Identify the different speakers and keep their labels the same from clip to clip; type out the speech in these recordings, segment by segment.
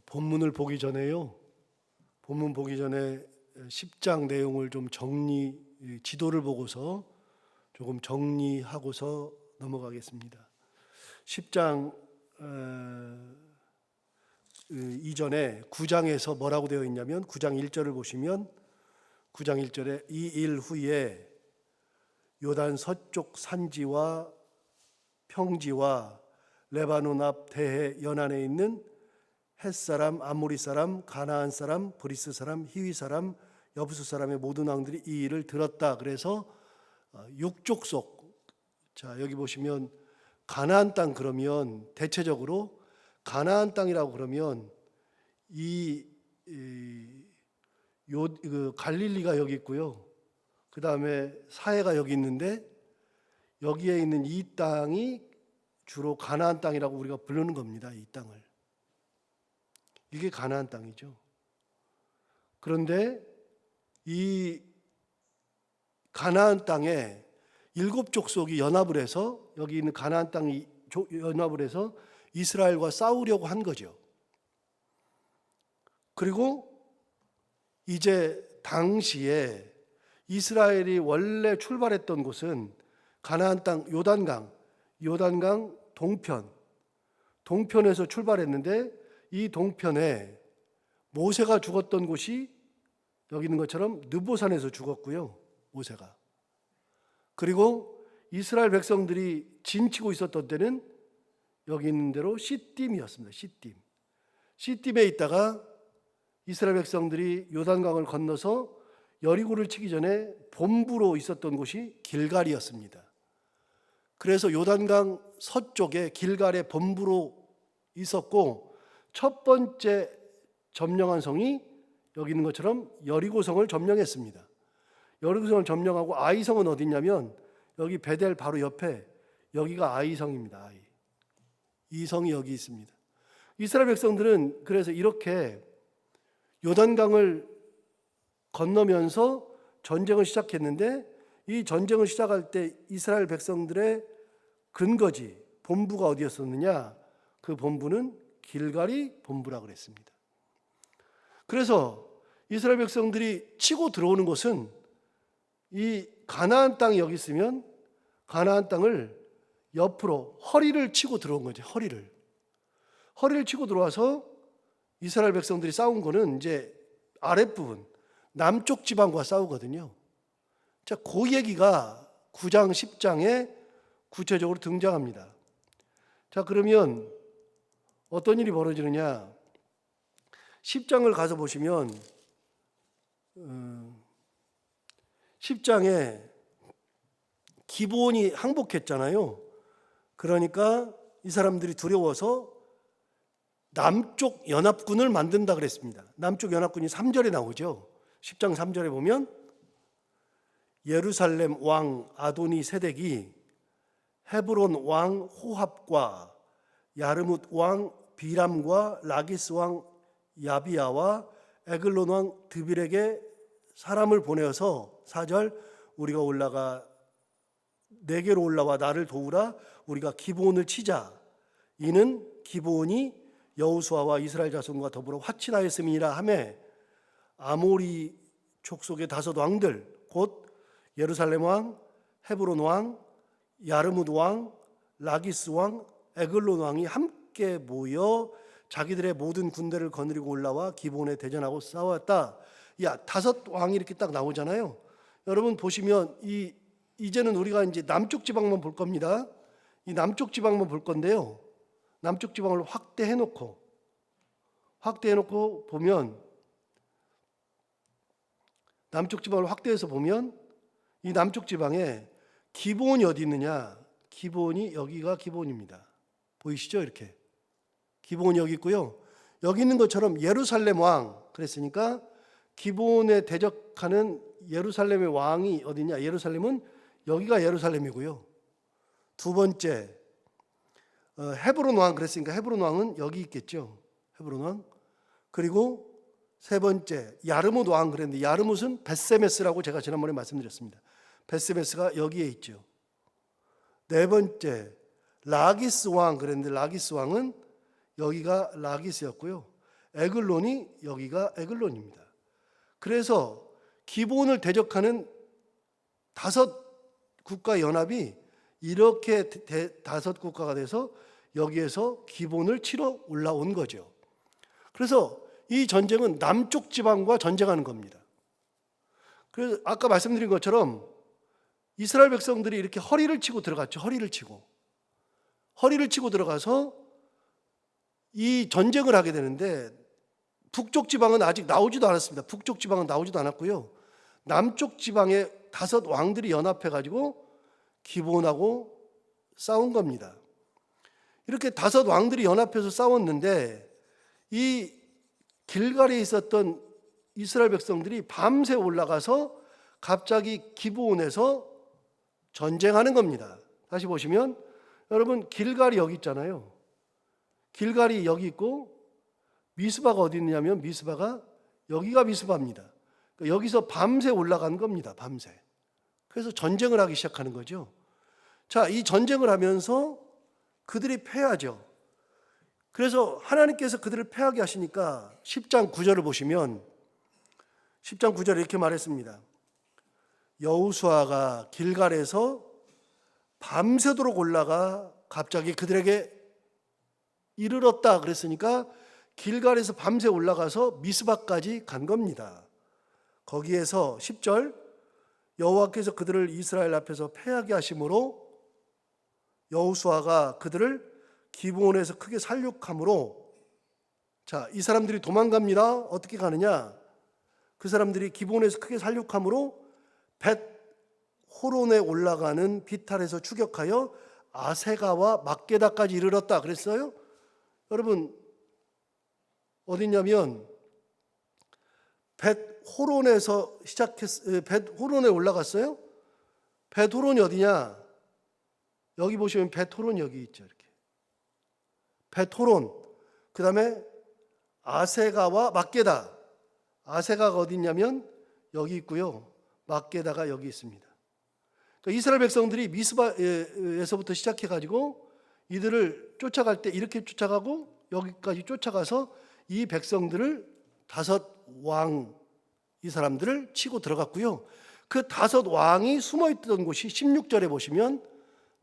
Speaker 1: 본문을 보기 전에요. 본문 보기 전에 10장 내용을 좀 지도를 보고서 조금 정리하고서 넘어가겠습니다. 10장 이전에 9장에서 뭐라고 되어 있냐면 9장 1절을 보시면 9장 1절에 이 일 후에 요단 서쪽 산지와 평지와 레바논 앞 대해 연안에 있는 헷사람, 아모리 사람, 가나안 사람, 브리스 사람, 히위 사람, 여부수 사람의 모든 왕들이 이 일을 들었다. 그래서 육족속, 자 여기 보시면 가나안 땅 그러면 대체적으로 가나안 땅이라고 그러면 갈릴리가 여기 있고요. 그 다음에 사해가 여기 있는데 여기에 있는 이 땅이 주로 가나안 땅이라고 우리가 부르는 겁니다. 이 땅을. 이게 가나안 땅이죠. 그런데 이 가나안 땅에 7족속이 연합을 해서 여기 있는 가나안 땅이 연합을 해서 이스라엘과 싸우려고 한 거죠. 그리고 이제 당시에 이스라엘이 원래 출발했던 곳은 가나안 땅 요단강 동편에서 출발했는데 이 동편에 모세가 죽었던 곳이 여기 있는 것처럼 느보산에서 죽었고요. 모세가. 그리고 이스라엘 백성들이 진치고 있었던 때는 여기 있는 대로 시딤이었습니다. 시딤에 있다가 이스라엘 백성들이 요단강을 건너서 여리고를 치기 전에 본부로 있었던 곳이 길갈이었습니다. 그래서 요단강 서쪽에 길갈의 본부로 있었고 첫 번째 점령한 성이 여기 있는 것처럼 여리고성을 점령했습니다. 여리고성을 점령하고 아이성은 어디 있냐면 여기 베델 바로 옆에 여기가 아이성입니다. 이 성이 여기 있습니다. 이스라엘 백성들은 그래서 이렇게 요단강을 건너면서 전쟁을 시작했는데 이 전쟁을 시작할 때 이스라엘 백성들의 근거지 본부가 어디였었느냐? 그 본부는 길갈이 본부라 그랬습니다. 그래서 이스라엘 백성들이 치고 들어오는 것은 이 가나안 땅이 여기 있으면 가나안 땅을 옆으로 허리를 치고 들어온 거죠. 허리를 치고 들어와서 이스라엘 백성들이 싸운 거는 이제 아랫부분 남쪽 지방과 싸우거든요. 자, 그 얘기가 9장 10장에 구체적으로 등장합니다. 자, 그러면 어떤 일이 벌어지느냐? 10장을 가서 보시면 10장에 기브온이 항복했잖아요. 그러니까 이 사람들이 두려워서 남쪽 연합군을 만든다 그랬습니다. 남쪽 연합군이 3절에 나오죠. 10장 3절에 보면 예루살렘 왕 아도니 세덱이 헤브론 왕 호합과 야르뭇 왕 비람과 라기스 왕 야비야와 에글론 왕 드빌에게 사람을 보내어서 4절 우리가 올라가 내게로 올라와 나를 도우라 우리가 기브온을 치자. 이는 기브온이 여호수아와 이스라엘 자손과 더불어 화친하였음이니라 하매 아모리 족속의 5 왕들 곧 예루살렘 왕, 헤브론 왕, 야르뭇 왕, 라기스 왕, 에글론 왕이 함께 모여 자기들의 모든 군대를 거느리고 올라와 기브온에 대전하고 싸웠다. 야, 5 왕이 이렇게 딱 나오잖아요. 여러분 보시면 이제는 우리가 이제 남쪽 지방만 볼 겁니다. 이 남쪽 지방만 볼 건데요. 남쪽 지방을 확대해 놓고 보면 남쪽 지방을 확대해서 보면 이 남쪽 지방에 기브온이 어디 있느냐? 기브온이 여기가 기브온입니다. 보이시죠? 이렇게 기브온이 여기 있고요. 여기 있는 것처럼 예루살렘 왕 그랬으니까 기브온에 대적하는 예루살렘의 왕이 어디냐? 예루살렘은 여기가 예루살렘이고요. 2 번째 헤브론 왕 그랬으니까 헤브론 왕은 여기 있겠죠. 헤브론 왕. 그리고 3 번째 야르뭇 왕 그랬는데 야르뭇은 벳세메스라고 제가 지난번에 말씀드렸습니다. 벳세메스가 여기에 있죠. 4 번째 라기스 왕 그랬는데 라기스 왕은 여기가 라기스였고요. 에글론이 여기가 에글론입니다. 그래서 기브온을 대적하는 5국가 연합이 이렇게 5국가가 돼서 여기에서 기브온을 치러 올라온 거죠. 그래서 이 전쟁은 남쪽 지방과 전쟁하는 겁니다. 그래서 아까 말씀드린 것처럼 이스라엘 백성들이 이렇게 허리를 치고 들어갔죠. 허리를 치고 들어가서 이 전쟁을 하게 되는데 북쪽 지방은 아직 나오지도 않았습니다. 북쪽 지방은 나오지도 않았고요. 남쪽 지방의 5 왕들이 연합해 가지고 기브온하고 싸운 겁니다. 이렇게 5 왕들이 연합해서 싸웠는데 이 길갈에 있었던 이스라엘 백성들이 밤새 올라가서 갑자기 기브온에서 전쟁하는 겁니다. 다시 보시면 여러분 길갈이 여기 있잖아요. 길갈이 여기 있고 미스바가 어디 있냐면 미스바가 여기가 미스바입니다. 그러니까 여기서 밤새 올라간 겁니다. 밤새. 그래서 전쟁을 하기 시작하는 거죠. 자, 이 전쟁을 하면서 그들이 패하죠. 그래서 하나님께서 그들을 패하게 하시니까 10장 9절을 보시면 10장 9절에 이렇게 말했습니다. 여호수아가 길갈에서 밤새도록 올라가 갑자기 그들에게 이르렀다 그랬으니까 길갈에서 밤새 올라가서 미스바까지 간 겁니다. 거기에서 10절 여호와께서 그들을 이스라엘 앞에서 패하게 하심으로 여호수아가 그들을 기브온에서 크게 살육함으로, 자, 이 사람들이 도망갑니다. 어떻게 가느냐? 그 사람들이 기브온에서 크게 살육함으로 벳 호론에 올라가는 비탈에서 추격하여 아세가와 막게다까지 이르렀다 그랬어요. 여러분 어디냐면 벳 호론에서 벳 호론에 올라갔어요. 벳 호론이 어디냐? 여기 보시면 벳 호론 여기 있죠. 이렇게 벳 호론, 그 다음에 아세가와 막게다. 아세가가 어디 있냐면 여기 있고요. 막게다가 여기 있습니다. 그러니까 이스라엘 백성들이 미스바에서부터 시작해가지고 이들을 쫓아갈 때 이렇게 쫓아가고 여기까지 쫓아가서 이 백성들을 5 왕, 이 사람들을 치고 들어갔고요. 그 5 왕이 숨어 있던 곳이 16절에 보시면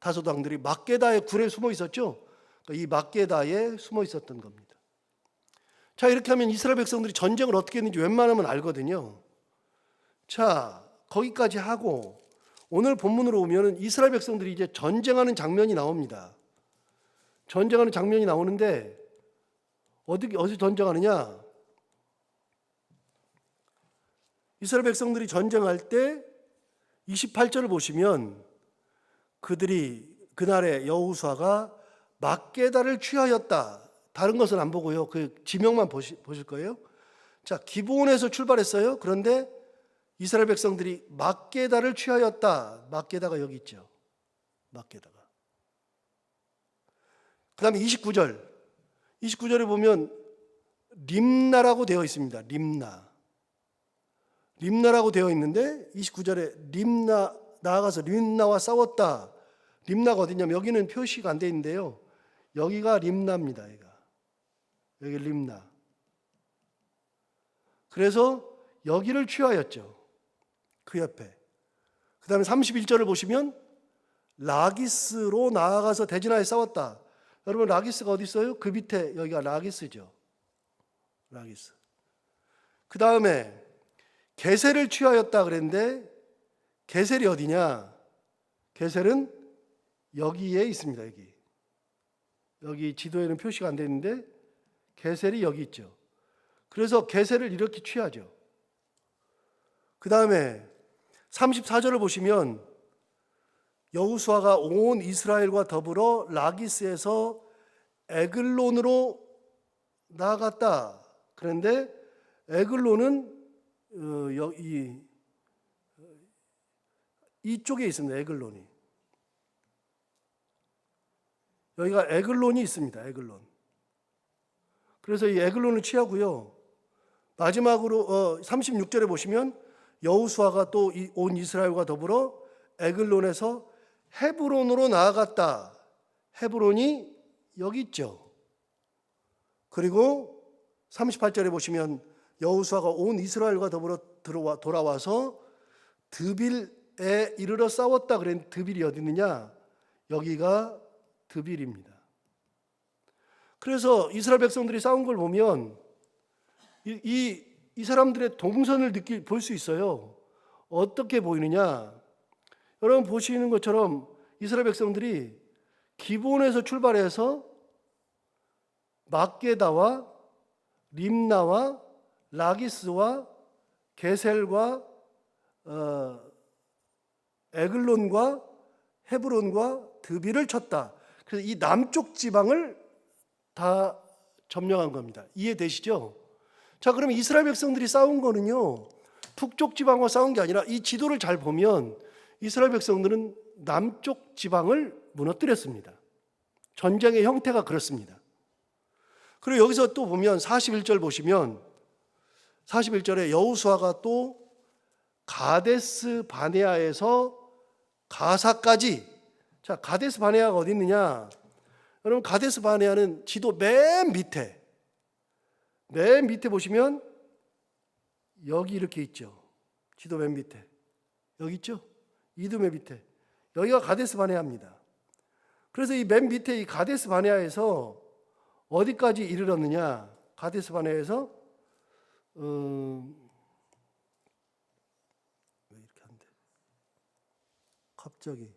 Speaker 1: 5 왕들이 막게다의 굴에 숨어 있었죠. 그러니까 이 막게다에 숨어 있었던 겁니다. 자, 이렇게 하면 이스라엘 백성들이 전쟁을 어떻게 했는지 웬만하면 알거든요. 자, 거기까지 하고 오늘 본문으로 오면 이스라엘 백성들이 이제 전쟁하는 장면이 나옵니다. 전쟁하는 장면이 나오는데 어디서 전쟁하느냐? 이스라엘 백성들이 전쟁할 때 28절을 보시면 그들이 그날에 여호수아가 막게다를 취하였다. 다른 것은 안 보고요. 그 지명만 보실 거예요. 자, 기브온에서 출발했어요. 그런데 이스라엘 백성들이 막게다를 취하였다. 막게다가 여기 있죠. 막게다가. 그 다음에 29절에 보면 림나라고 되어 있습니다. 림나라고 되어 있는데 29절에 나아가서 림나와 싸웠다. 림나가 어디냐면 여기는 표시가 안 돼 있는데요. 여기가 림나입니다. 여기 림나. 그래서 여기를 취하였죠. 그 옆에. 그 다음에 31절을 보시면 라기스로 나아가서 대진하여 싸웠다. 여러분 라기스가 어디 있어요? 그 밑에 여기가 라기스죠. 라기스. 그 다음에 게셀을 취하였다 그랬는데 게셀이 어디냐? 게셀은 여기에 있습니다. 여기 지도에는 표시가 안 되어 있는데 게셀이 여기 있죠. 그래서 게셀을 이렇게 취하죠. 그 다음에 34절을 보시면 여호수아가 온 이스라엘과 더불어 라기스에서 에글론으로 나아갔다. 그런데 에글론은 이쪽에 있습니다. 에글론이. 여기가 에글론이 있습니다. 에글론. 그래서 이 에글론을 취하고요. 마지막으로 36절에 보시면 여호수아가 또 온 이스라엘과 더불어 에글론에서 헤브론으로 나아갔다. 헤브론이 여기 있죠. 그리고 38절에 보시면 여호수아가 온 이스라엘과 더불어 돌아와서 드빌에 이르러 싸웠다 그랬는데 드빌이 어디 있느냐? 여기가 드빌입니다. 그래서 이스라엘 백성들이 싸운 걸 보면 이 사람들의 동선을 볼 수 있어요. 어떻게 보이느냐? 여러분 보시는 것처럼 이스라엘 백성들이 기본에서 출발해서 막게다와 림나와 라기스와 게셀과 에글론과 헤브론과 드빌을 쳤다. 그래서 이 남쪽 지방을 다 점령한 겁니다. 이해되시죠? 자, 그러면 이스라엘 백성들이 싸운 거는요, 북쪽 지방과 싸운 게 아니라 이 지도를 잘 보면 이스라엘 백성들은 남쪽 지방을 무너뜨렸습니다. 전쟁의 형태가 그렇습니다. 그리고 여기서 또 보면 41절 보시면 41절에 여호수아가 또 가데스 바네아에서 가사까지. 자, 가데스 바네아가 어디 있느냐? 여러분 가데스 바네아는 지도 맨 밑에 보시면 여기 이렇게 있죠. 지도 맨 밑에 여기 있죠. 이두메 밑에 여기가 가데스 바네아입니다. 그래서 이 맨 밑에 이 가데스 바네아에서 어디까지 이르렀느냐? 가데스 바네아에서 왜 이렇게 안 돼? 갑자기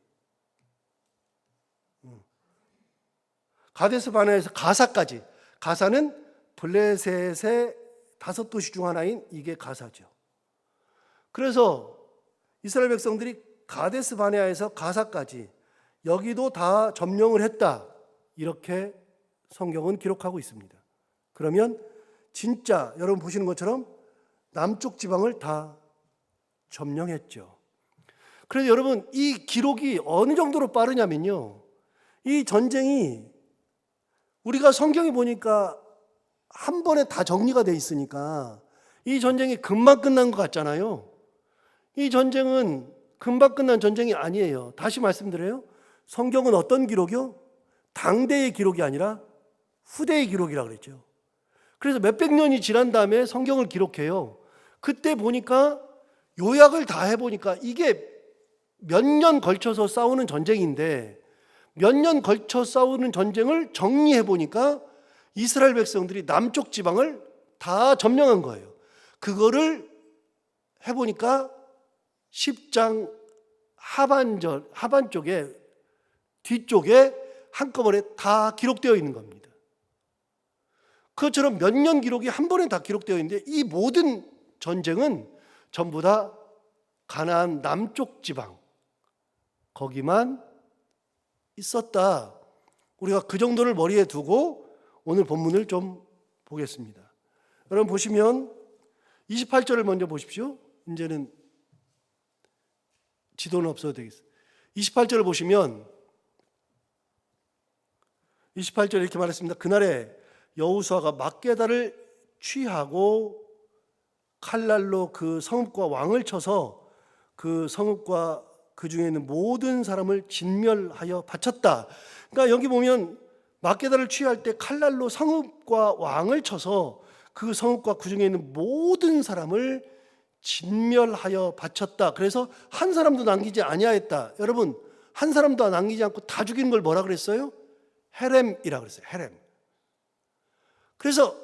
Speaker 1: 가데스 바네아에서 가사까지. 가사는 블레셋의 5도시 중 하나인 이게 가사죠. 그래서 이스라엘 백성들이 가데스 바네아에서 가사까지 여기도 다 점령을 했다. 이렇게 성경은 기록하고 있습니다. 그러면 진짜 여러분 보시는 것처럼 남쪽 지방을 다 점령했죠. 그래서 여러분 이 기록이 어느 정도로 빠르냐면요, 이 전쟁이 우리가 성경에 보니까 한 번에 다 정리가 돼 있으니까 이 전쟁이 금방 끝난 것 같잖아요. 이 전쟁은 금방 끝난 전쟁이 아니에요. 다시 말씀드려요. 성경은 어떤 기록이요? 당대의 기록이 아니라 후대의 기록이라고 그랬죠. 그래서 몇백 년이 지난 다음에 성경을 기록해요. 그때 보니까 요약을 다 해보니까 이게 몇 년 걸쳐서 싸우는 전쟁인데 몇 년 걸쳐 싸우는 전쟁을 정리해보니까 이스라엘 백성들이 남쪽 지방을 다 점령한 거예요. 그거를 해보니까 10장 하반 쪽에 뒤쪽에 한꺼번에 다 기록되어 있는 겁니다. 그것처럼 몇 년 기록이 한 번에 다 기록되어 있는데 이 모든 전쟁은 전부 다 가나안 남쪽 지방 거기만 있었다. 우리가 그 정도를 머리에 두고 오늘 본문을 좀 보겠습니다. 여러분 보시면 28절을 먼저 보십시오. 이제는 지도는 없어도 되겠어요. 28절을 보시면 28절에 이렇게 말했습니다. 그날에 여호수아가 막게다를 취하고 칼날로 그 성읍과 왕을 쳐서 그 성읍과 그 중에 있는 모든 사람을 진멸하여 바쳤다. 그러니까 여기 보면 막게다를 취할 때 칼날로 성읍과 왕을 쳐서 그 성읍과 그 중에 있는 모든 사람을 진멸하여 바쳤다. 그래서 한 사람도 남기지 아니하였다. 여러분 한 사람도 남기지 않고 다 죽이는 걸 뭐라 그랬어요? 헤렘이라고 그랬어요. 헤렘. 그래서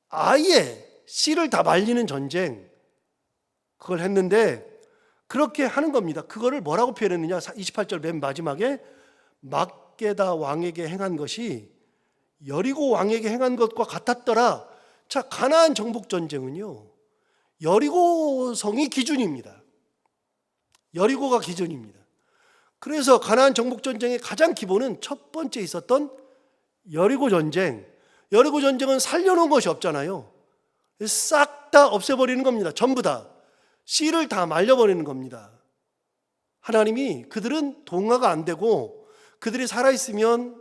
Speaker 1: 아예 씨를 다 말리는 전쟁 그걸 했는데 그렇게 하는 겁니다. 그거를 뭐라고 표현했느냐? 28절 맨 마지막에 막게다 왕에게 행한 것이 여리고 왕에게 행한 것과 같았더라. 자, 가나안 정복 전쟁은요, 여리고 성이 기준입니다. 여리고가 기준입니다. 그래서 가나안 정복 전쟁의 가장 기본은 첫 번째 있었던 여리고 전쟁. 여리고 전쟁은 살려놓은 것이 없잖아요. 싹 다 없애버리는 겁니다. 전부 다. 씨를 다 말려버리는 겁니다. 하나님이 그들은 동화가 안 되고 그들이 살아있으면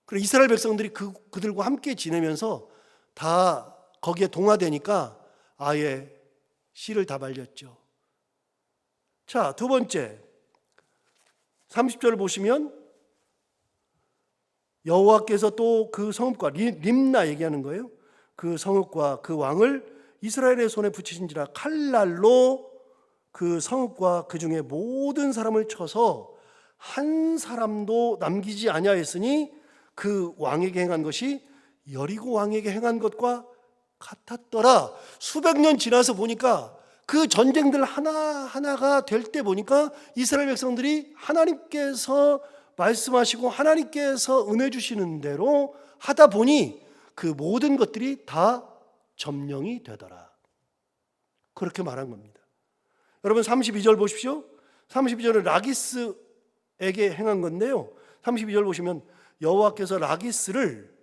Speaker 1: 그리고 이스라엘 백성들이 그들과 함께 지내면서 다 거기에 동화되니까 아예 씨를 다 말렸죠. 자, 두 번째 30절을 보시면 여호와께서 또 그 성읍과 림나 얘기하는 거예요. 그 성읍과 그 왕을 이스라엘의 손에 붙이신지라. 칼날로 그 성읍과 그 중에 모든 사람을 쳐서 한 사람도 남기지 아니하였으니 그 왕에게 행한 것이 여리고 왕에게 행한 것과 같았더라. 수백 년 지나서 보니까 그 전쟁들 하나하나가 될 때 보니까 이스라엘 백성들이 하나님께서 말씀하시고 하나님께서 은혜 주시는 대로 하다 보니 그 모든 것들이 다 점령이 되더라. 그렇게 말한 겁니다. 여러분 32절 보십시오. 32절은 라기스에게 행한 건데요. 32절 보시면 여호와께서 라기스를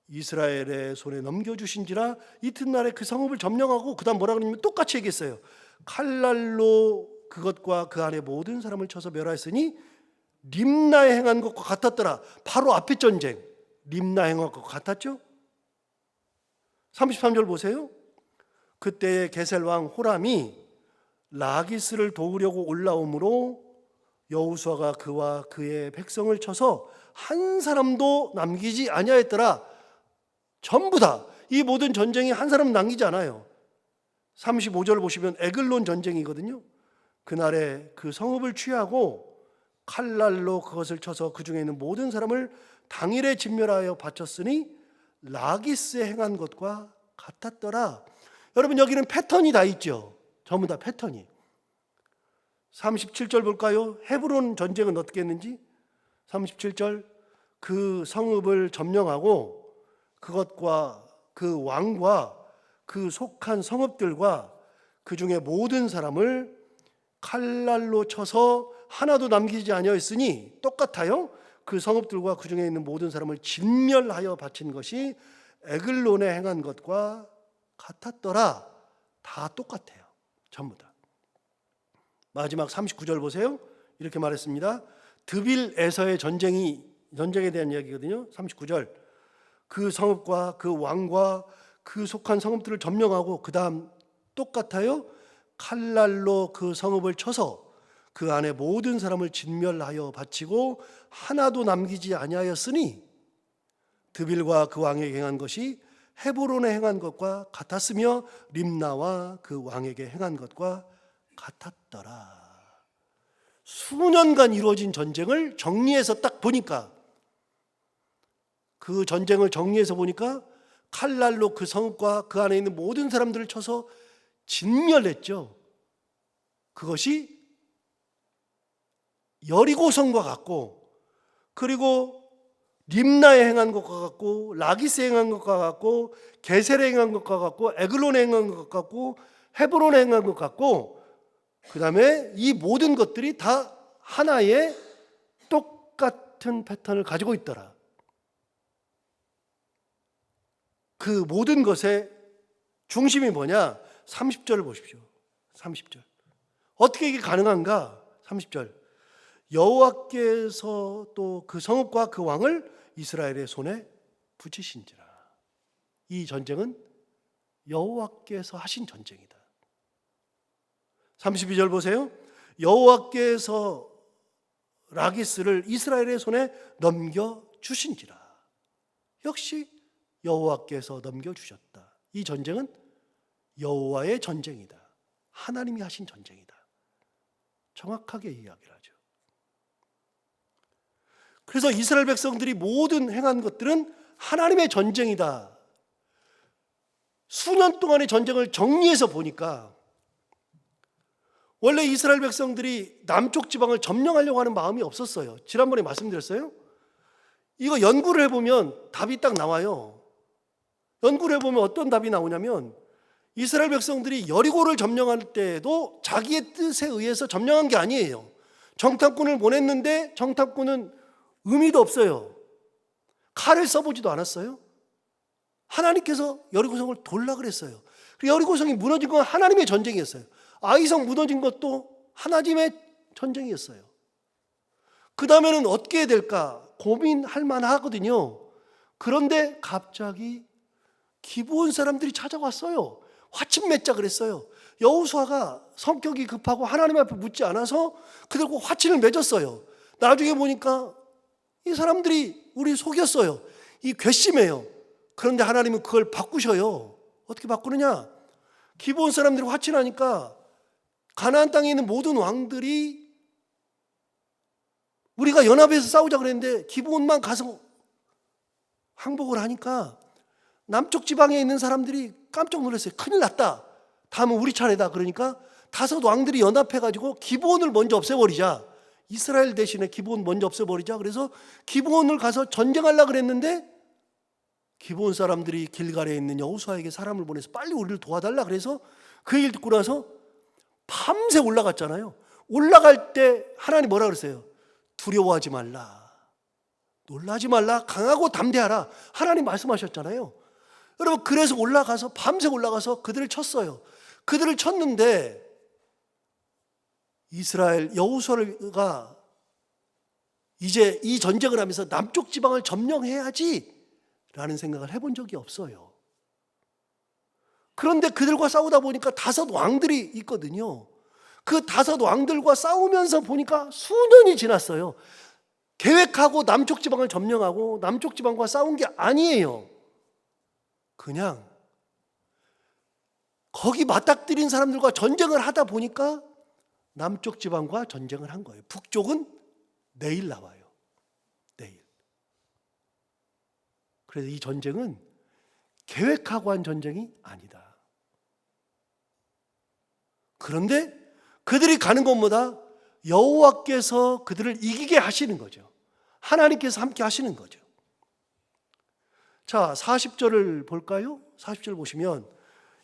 Speaker 1: 이스라엘의 손에 넘겨주신지라. 이튿날에 그 성읍을 점령하고 그 다음 뭐라 그러냐면 똑같이 얘기했어요. 칼날로 그것과 그 안에 모든 사람을 쳐서 멸하였으니 림나에 행한 것과 같았더라. 바로 앞에 전쟁 림나에 행한 것과 같았죠. 33절 보세요. 그때의 게셀왕 호람이 라기스를 도우려고 올라오므로 여호수아가 그와 그의 백성을 쳐서 한 사람도 남기지 아니하였더라. 전부 다 이 모든 전쟁이 한 사람 남기지 않아요. 35절 보시면 에글론 전쟁이거든요. 그날에 그 성읍을 취하고 칼날로 그것을 쳐서 그 중에 있는 모든 사람을 당일에 진멸하여 바쳤으니 라기스에 행한 것과 같았더라. 여러분 여기는 패턴이 다 있죠. 전부 다 패턴이. 37절 볼까요? 헤브론 전쟁은 어떻게 했는지. 37절 그 성읍을 점령하고 그것과 그 왕과 그 속한 성읍들과 그 중에 모든 사람을 칼날로 쳐서 하나도 남기지 아니하였으니 똑같아요. 그 성읍들과 그 중에 있는 모든 사람을 진멸하여 바친 것이 에글론에 행한 것과 같았더라. 다 똑같아요. 전부 다. 마지막 39절 보세요. 이렇게 말했습니다. 드빌에서의 전쟁에 대한 이야기거든요. 39절 그 성읍과 그 왕과 그 속한 성읍들을 점령하고 그 다음 똑같아요. 칼날로 그 성읍을 쳐서 그 안에 모든 사람을 진멸하여 바치고 하나도 남기지 아니하였으니 드빌과 그 왕에게 행한 것이 헤브론에 행한 것과 같았으며 림나와 그 왕에게 행한 것과 같았더라. 수년간 이루어진 전쟁을 정리해서 딱 보니까 그 전쟁을 정리해서 보니까 칼날로 그 성읍과 그 안에 있는 모든 사람들을 쳐서 진멸했죠. 그것이 여리고성과 같고 그리고 림나에 행한 것과 같고 라기스에 행한 것과 같고 게셀에 행한 것과 같고 에글론에 행한 것 같고 헤브론에 행한 것 같고 그 다음에 이 모든 것들이 다 하나의 똑같은 패턴을 가지고 있더라. 그 모든 것의 중심이 뭐냐? 30절을 보십시오. 30절. 어떻게 이게 가능한가? 30절. 여호와께서 또 그 성읍과 그 왕을 이스라엘의 손에 붙이신지라. 이 전쟁은 여호와께서 하신 전쟁이다. 32절 보세요. 여호와께서 라기스를 이스라엘의 손에 넘겨주신지라. 역시 여호와께서 넘겨주셨다. 이 전쟁은 여호와의 전쟁이다. 하나님이 하신 전쟁이다. 정확하게 이야기를 하죠. 그래서 이스라엘 백성들이 모든 행한 것들은 하나님의 전쟁이다. 수년 동안의 전쟁을 정리해서 보니까 원래 이스라엘 백성들이 남쪽 지방을 점령하려고 하는 마음이 없었어요. 지난번에 말씀드렸어요. 이거 연구를 해보면 답이 딱 나와요. 연구를 해보면 어떤 답이 나오냐면 이스라엘 백성들이 여리고를 점령할 때에도 자기의 뜻에 의해서 점령한 게 아니에요. 정탐꾼을 보냈는데 정탐꾼은 의미도 없어요. 칼을 써보지도 않았어요. 하나님께서 여리고성을 돌라 그랬어요. 여리고성이 무너진 건 하나님의 전쟁이었어요. 아이성 무너진 것도 하나님의 전쟁이었어요. 그 다음에는 어떻게 해야 될까 고민할 만하거든요. 그런데 갑자기 기브온 사람들이 찾아왔어요. 화침 맺자 그랬어요. 여호수아가 성격이 급하고 하나님 앞에 묻지 않아서 그들과 화침을 맺었어요. 나중에 보니까 이 사람들이 우리 속였어요. 이 괘씸해요. 그런데 하나님은 그걸 바꾸셔요. 어떻게 바꾸느냐? 기브온 사람들이 화친하니까 가나안 땅에 있는 모든 왕들이 우리가 연합해서 싸우자 그랬는데 기브온만 가서 항복을 하니까 남쪽 지방에 있는 사람들이 깜짝 놀랐어요. 큰일 났다. 다음은 우리 차례다. 그러니까 다섯 왕들이 연합해가지고 기브온을 먼저 없애버리자. 이스라엘 대신에 기브온 먼저 없애버리자. 그래서 기브온을 가서 전쟁하려고 그랬는데 기브온 사람들이 길갈에 있는 여호수아에게 사람을 보내서 빨리 우리를 도와달라. 그래서 그 얘기를 듣고 나서 밤새 올라갔잖아요. 올라갈 때 하나님 뭐라 그랬어요? 두려워하지 말라. 놀라지 말라. 강하고 담대하라. 하나님 말씀하셨잖아요. 여러분, 그래서 올라가서 밤새 올라가서 그들을 쳤어요. 그들을 쳤는데 이스라엘 여호수아가 이제 이 전쟁을 하면서 남쪽 지방을 점령해야지 라는 생각을 해본 적이 없어요. 그런데 그들과 싸우다 보니까 다섯 왕들이 있거든요. 그 다섯 왕들과 싸우면서 보니까 수년이 지났어요. 계획하고 남쪽 지방을 점령하고 남쪽 지방과 싸운 게 아니에요. 그냥 거기 맞닥뜨린 사람들과 전쟁을 하다 보니까 남쪽 지방과 전쟁을 한 거예요. 북쪽은 내일 나와요. 내일. 그래서 이 전쟁은 계획하고 한 전쟁이 아니다. 그런데 그들이 가는 것보다 여호와께서 그들을 이기게 하시는 거죠. 하나님께서 함께 하시는 거죠. 자, 40절을 볼까요? 40절 보시면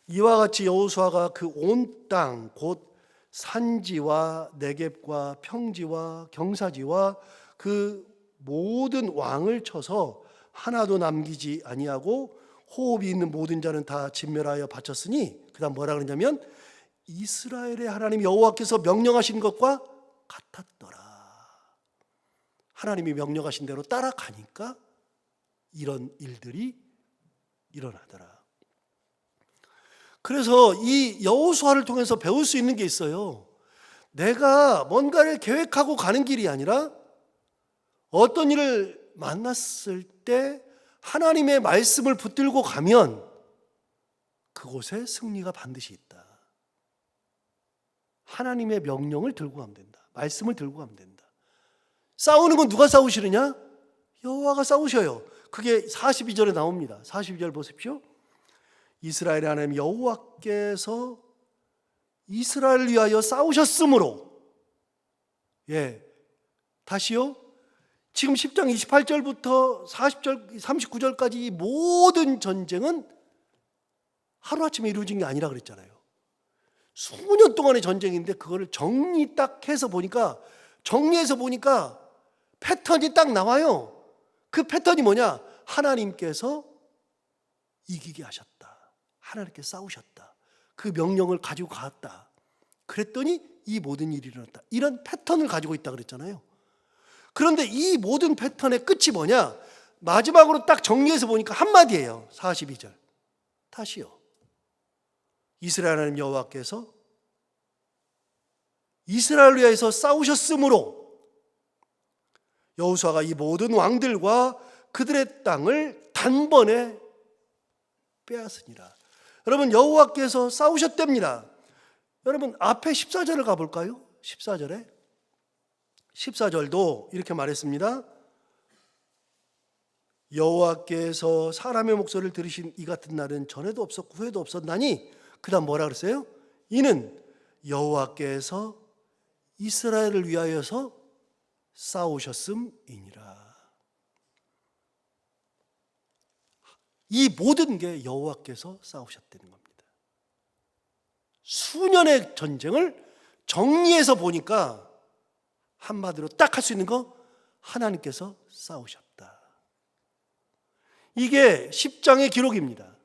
Speaker 1: 이와 같이 여호수아가 그 온 땅 곧 산지와 네겝과 평지와 경사지와 그 모든 왕을 쳐서 하나도 남기지 아니하고 호흡이 있는 모든 자는 다 진멸하여 바쳤으니, 그다음 뭐라 그러냐면 이스라엘의 하나님 여호와께서 명령하신 것과 같았더라. 하나님이 명령하신 대로 따라가니까 이런 일들이 일어나더라. 그래서 이 여호수아를 통해서 배울 수 있는 게 있어요. 내가 뭔가를 계획하고 가는 길이 아니라 어떤 일을 만났을 때 하나님의 말씀을 붙들고 가면 그곳에 승리가 반드시 있다. 하나님의 명령을 들고 가면 된다. 말씀을 들고 가면 된다. 싸우는 건 누가 싸우시느냐? 여호와가 싸우셔요. 그게 42절에 나옵니다. 42절 보십시오. 이스라엘의 하나님 여호와께서 이스라엘을 위하여 싸우셨으므로, 다시요. 지금 10장 28절부터 40절, 39절까지 이 모든 전쟁은 하루아침에 이루어진 게 아니라 그랬잖아요. 수년 동안의 전쟁인데 그거를 정리 딱 해서 보니까, 정리해서 보니까 패턴이 딱 나와요. 그 패턴이 뭐냐? 하나님께서 이기게 하셨다. 하나님께 싸우셨다. 그 명령을 가지고 갔다. 그랬더니 이 모든 일이 일어났다. 이런 패턴을 가지고 있다 그랬잖아요. 그런데 이 모든 패턴의 끝이 뭐냐? 마지막으로 딱 정리해서 보니까 한마디예요. 42절. 다시요. 이스라엘 하나님 여호와께서 이스라엘을 위해서 싸우셨으므로 여호수아가 이 모든 왕들과 그들의 땅을 단번에 빼앗으니라. 여러분, 여호와께서 싸우셨답니다. 여러분, 앞에 14절을 가볼까요? 14절에 14절도 이렇게 말했습니다. 여호와께서 사람의 목소리를 들으신 이 같은 날은 전에도 없었고 후에도 없었나니, 그 다음 뭐라 그랬어요? 이는 여호와께서 이스라엘을 위하여서 싸우셨음이니라. 이 모든 게 여호와께서 싸우셨다는 겁니다. 수년의 전쟁을 정리해서 보니까 한마디로 딱 할 수 있는 거, 하나님께서 싸우셨다. 이게 10장의 기록입니다.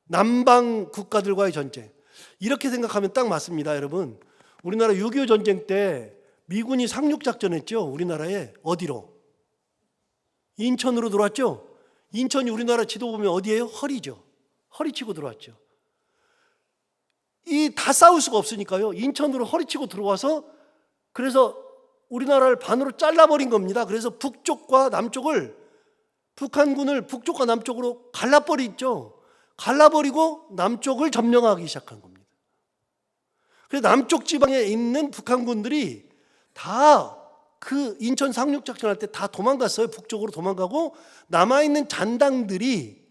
Speaker 1: 남방 국가들과의 전쟁. 이렇게 생각하면 딱 맞습니다, 여러분. 우리나라 6.25 전쟁 때 미군이 상륙작전 했죠. 우리나라에 어디로? 인천으로 들어왔죠. 인천이 우리나라 지도 보면 어디예요? 허리죠. 허리치고 들어왔죠. 이 다 싸울 수가 없으니까요. 인천으로 허리치고 들어와서, 그래서 우리나라를 반으로 잘라버린 겁니다. 그래서 북쪽과 남쪽을 북한군을 북쪽과 남쪽으로 갈라버리죠. 갈라버리고 남쪽을 점령하기 시작한 겁니다. 그래서 남쪽 지방에 있는 북한군들이 다 그 인천 상륙작전할 때 다 도망갔어요. 북쪽으로 도망가고 남아있는 잔당들이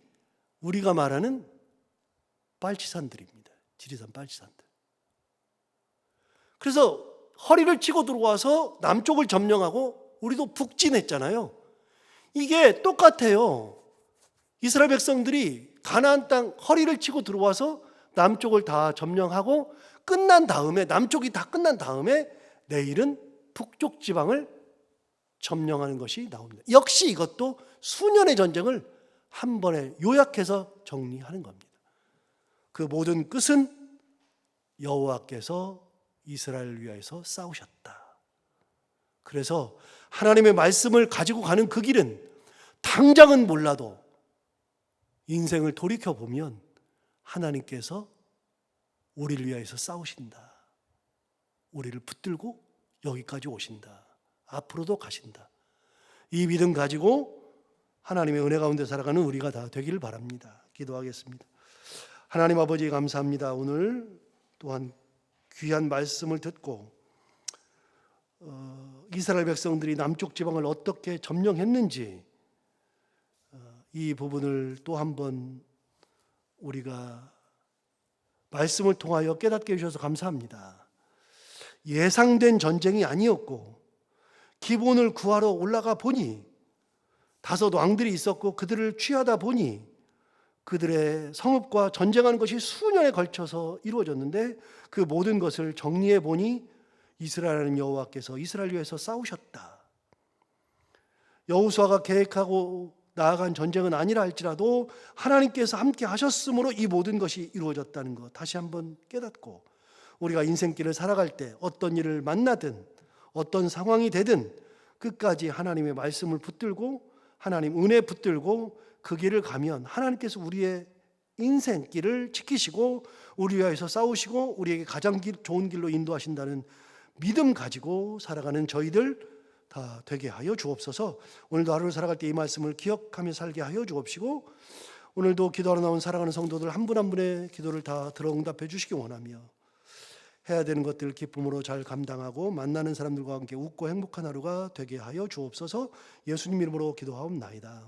Speaker 1: 우리가 말하는 빨치산들입니다. 지리산 빨치산들. 그래서 허리를 치고 들어와서 남쪽을 점령하고 우리도 북진했잖아요. 이게 똑같아요. 이스라엘 백성들이 가나안 땅 허리를 치고 들어와서 남쪽을 다 점령하고 끝난 다음에, 남쪽이 다 끝난 다음에 내일은 북쪽 지방을 점령하는 것이 나옵니다. 역시 이것도 수년의 전쟁을 한 번에 요약해서 정리하는 겁니다. 그 모든 끝은 여호와께서 이스라엘을 위하여서 싸우셨다. 그래서 하나님의 말씀을 가지고 가는 그 길은 당장은 몰라도 인생을 돌이켜보면 하나님께서 우리를 위하여서 싸우신다. 우리를 붙들고 여기까지 오신다. 앞으로도 가신다. 이 믿음 가지고 하나님의 은혜 가운데 살아가는 우리가 다 되기를 바랍니다. 기도하겠습니다. 하나님 아버지 감사합니다. 오늘 또한 귀한 말씀을 듣고 이스라엘 백성들이 남쪽 지방을 어떻게 점령했는지 이 부분을 또 한번 우리가 말씀을 통하여 깨닫게 해주셔서 감사합니다. 예상된 전쟁이 아니었고 기본을 구하러 올라가 보니 다섯 왕들이 있었고 그들을 취하다 보니 그들의 성읍과 전쟁하는 것이 수년에 걸쳐서 이루어졌는데 그 모든 것을 정리해 보니 이스라엘은 여호와께서 이스라엘 위해서 싸우셨다. 여호수아가 계획하고 나아간 전쟁은 아니라 할지라도 하나님께서 함께 하셨으므로 이 모든 것이 이루어졌다는 것 다시 한번 깨닫고 우리가 인생길을 살아갈 때 어떤 일을 만나든 어떤 상황이 되든 끝까지 하나님의 말씀을 붙들고 하나님 은혜 붙들고 그 길을 가면 하나님께서 우리의 인생길을 지키시고 우리 위하여서 싸우시고 우리에게 가장 좋은 길로 인도하신다는 믿음 가지고 살아가는 저희들 다 되게 하여 주옵소서. 오늘도 하루를 살아갈 때 이 말씀을 기억하며 살게 하여 주옵시고 오늘도 기도하러 나온 살아가는 성도들 한 분 한 분의 기도를 다 들어 응답해 주시기 원하며 해야 되는 것들 기쁨으로 잘 감당하고 만나는 사람들과 함께 웃고 행복한 하루가 되게 하여 주옵소서. 예수님 이름으로 기도하옵나이다.